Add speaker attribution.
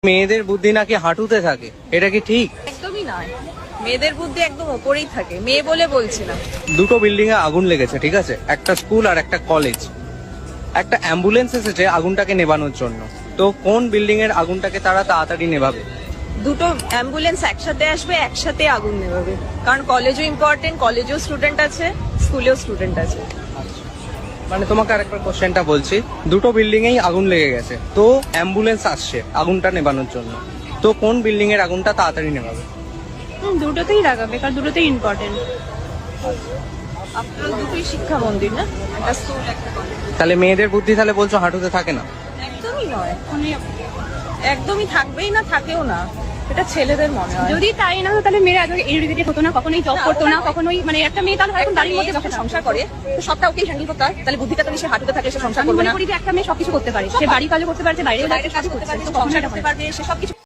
Speaker 1: মেয়েদের বুদ্ধি নাকি হাঁটুতে থাকে, এটা কি ঠিক?
Speaker 2: একদমই নয়, মেয়েদের বুদ্ধি একদম ওপরেই থাকে। মেয়ে বলে বলছি না।
Speaker 1: দুটো বিল্ডিং এ আগুন লেগেছে, ঠিক আছে, একটা স্কুল আর একটা কলেজ। একটা অ্যাম্বুলেন্স এসেছে আগুনটাকে নেভানোর জন্য। তো কোন বিল্ডিং এর আগুনটাকে তারা তাড়াতাড়ি নেভাবে?
Speaker 2: দুটো অ্যাম্বুলেন্স একসাথে আসবে, একসাথে আগুন নেভাবে। কারণ কলেজও ইম্পর্টেন্ট, কলেজেও স্টুডেন্ট আছে, স্কুলেও স্টুডেন্ট আছে।
Speaker 1: মানে তোমাকে আরেকবার কোশ্চেনটা বলছি, দুটো বিল্ডিং এই আগুন লেগে গেছে, তো অ্যাম্বুলেন্স আসছে আগুনটা নেভানোর জন্য। তো কোন বিল্ডিং এর আগুনটা তাড়াতাড়ি নেভাবে?
Speaker 3: দুটোতেই লাগাবে, কারণ দুটোতেই ইম্পর্টেন্ট।
Speaker 2: আপনার দুটোই শিক্ষা মন্দির না, একটা স্কুল একটা কলেজ।
Speaker 1: তাহলে মেয়েদের বুদ্ধি তাহলে বলছো হাঁটুতে থাকে না?
Speaker 2: একদমই নয়, একদমই থাকবেই না, থাকেও না। এটা ছেলেদের মনে হয়।
Speaker 3: যদি তাই না হতো তাহলে মেয়েরা আগে এডুকেটেড হতো না, কখনোই জব করতো না, কখনোই মানে একটা মেয়ে তাহলে হয়তো বাড়ির মধ্যে
Speaker 2: যখন সংসার করে তো সবটা ওকেই হ্যান্ডেল করতে হয়। তাহলে বুদ্ধিটা তো সে হাঁটুতে থাকে, সে সংসার
Speaker 3: আমি
Speaker 2: করবে
Speaker 3: মনে
Speaker 2: না।
Speaker 3: করি যে একটা মেয়ে সবকিছু করতে পারে, সে বাড়ির কাজও করতে পারে, বাইরেও
Speaker 2: বাইরের কাজ করতে পারবে, সংসার করতে পারবে, সে সবকিছু